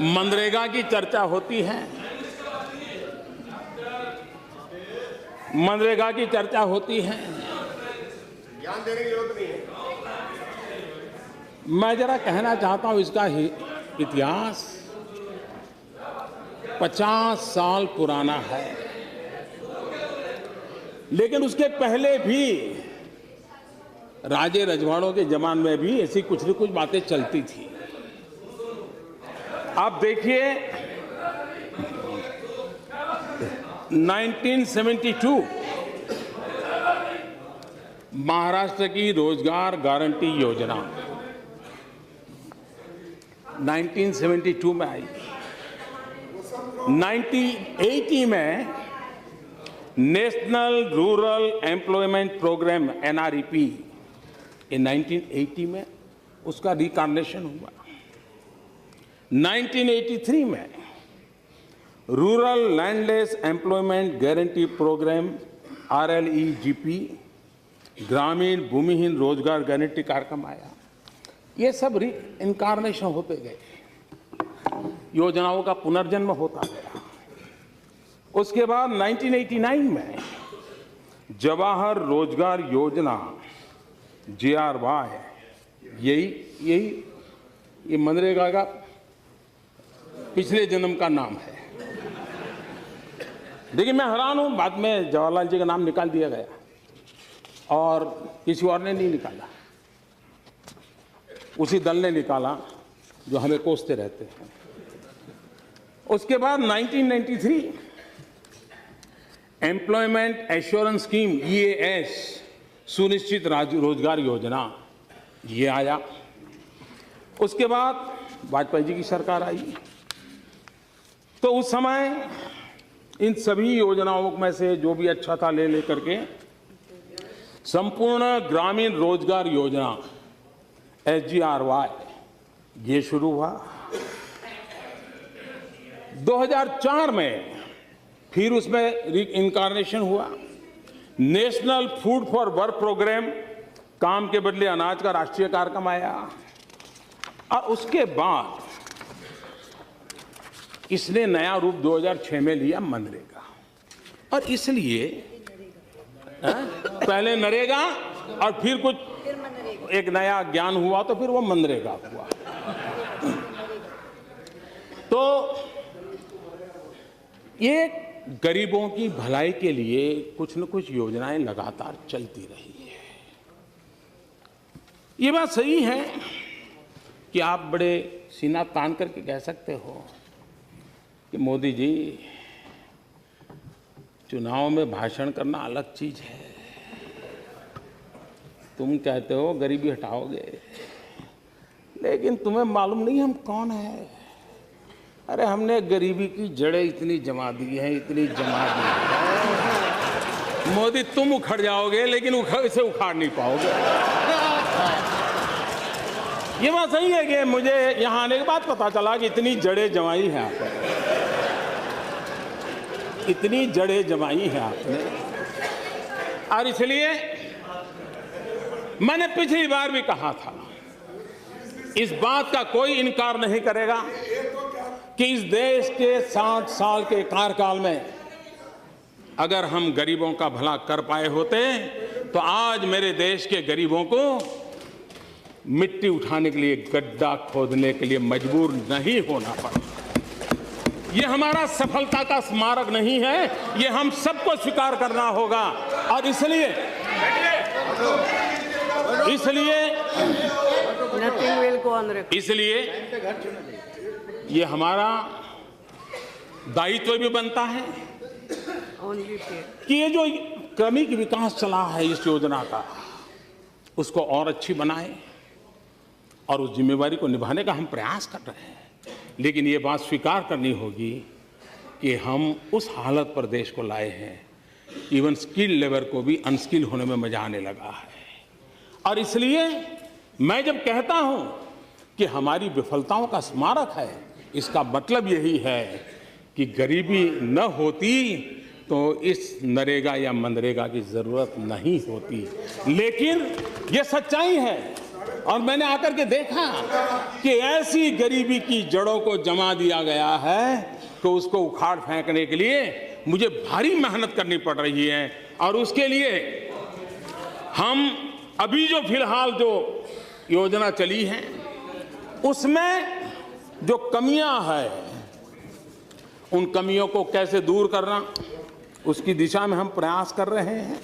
मनरेगा की चर्चा होती है, मनरेगा की चर्चा होती है। ज्ञान देने की जरूरत नहीं है। मैं जरा कहना चाहता हूं, इसका इतिहास 50 साल पुराना है, लेकिन उसके पहले भी राजे रजवाड़ों के जमाने में भी ऐसी कुछ न कुछ बातें चलती थी। आप देखिए 1972 महाराष्ट्र की रोजगार गारंटी योजना 1972 में आई। 1980 में national rural employment programme NREP in 1980 में उसका रिकार्नेशन हुआ। 1983 में rural landless employment guarantee programme RLEGP ग्रामीण भूमिहीन रोजगार गारंटी कार्यक्रम आया। ये सब इनकारनेशन होते गए, योजनाओं का पुनर्जन्म होता गया। उसके बाद 1989 में जवाहर रोजगार योजना JRY, ये मनरेगा का पिछले जन्म का नाम है। देखिए मैं हैरान हूं, बाद में जवाहरलाल जी का नाम निकाल दिया गया और किसी और ने नहीं निकाला, उसी दल ने निकाला जो हमें कोसते रहते हैं। उसके बाद 1993 एम्प्लॉयमेंट एश्योरेंस स्कीम EAS सुनिश्चित रोजगार योजना ये आया। उसके बाद वाजपेयी जी की सरकार आई, तो उस समय इन सभी योजनाओं में से जो भी अच्छा था ले लेकर के संपूर्ण ग्रामीण रोजगार योजना SGRY ये शुरू हुआ। 2004 में फिर उसमें इनकारनेशन हुआ। National food for work programme, काम के बदले अनाज का राष्ट्रीय कार्यक्रम आया। और उसके बाद इसने नया रूप 2006 में लिया मनरेगा। और इसलिए पहले नरेगा और फिर कुछ एक नया ज्ञान हुआ तो फिर वो मनरेगा हुआ। तो ये गरीबों की भलाई के लिए कुछ न कुछ योजनाएं लगातार चलती रही है। ये बात सही है कि आप बड़े सीना तान करके कह सकते हो कि मोदी जी चुनाव में भाषण करना अलग चीज है, तुम कहते हो गरीबी हटाओगे, लेकिन तुम्हें मालूम नहीं हम कौन है। अरे हमने गरीबी की जड़ें इतनी जमा दी हैं, इतनी जमा दी है। मोदी तुम उखड़ जाओगे लेकिन इसे उखाड़ नहीं पाओगे। ये बात सही है कि मुझे यहां आने के बाद पता चला कि इतनी जड़ें जमाई हैं आपने, इतनी जड़ें जमाई हैं आपने। और इसलिए मैंने पिछली बार भी कहा था, इस बात का कोई इनकार नहीं करेगा कि इस देश के 60 साल के कार्यकाल में अगर हम गरीबों का भला कर पाए होते तो आज मेरे देश के गरीबों को मिट्टी उठाने के लिए, गड्ढा खोदने के लिए मजबूर नहीं होना पड़ा। ये हमारा सफलता का स्मारक नहीं है, ये हम सबको स्वीकार करना होगा। और इसलिए ये हमारा दायित्व भी बनता है कि ये जो क्रमिक विकास चला है इस योजना का, उसको और अच्छी बनाए और उस जिम्मेवारी को निभाने का हम प्रयास कर रहे हैं। लेकिन ये बात स्वीकार करनी होगी कि हम उस हालत पर देश को लाए हैं, इवन स्किल लेबर को भी अनस्किल होने में मजा आने लगा है। और इसलिए मैं जब कहता हूं कि हमारी विफलताओं का स्मारक है, इसका मतलब यही है कि गरीबी न होती तो इस नरेगा या मनरेगा की जरूरत नहीं होती। लेकिन ये सच्चाई है और मैंने आकर के देखा कि ऐसी गरीबी की जड़ों को जमा दिया गया है कि उसको उखाड़ फेंकने के लिए मुझे भारी मेहनत करनी पड़ रही है। और उसके लिए हम अभी जो फिलहाल जो योजना चली है उसमें जो कमियां हैं उन कमियों को कैसे दूर करना उसकी दिशा में हम प्रयास कर रहे हैं।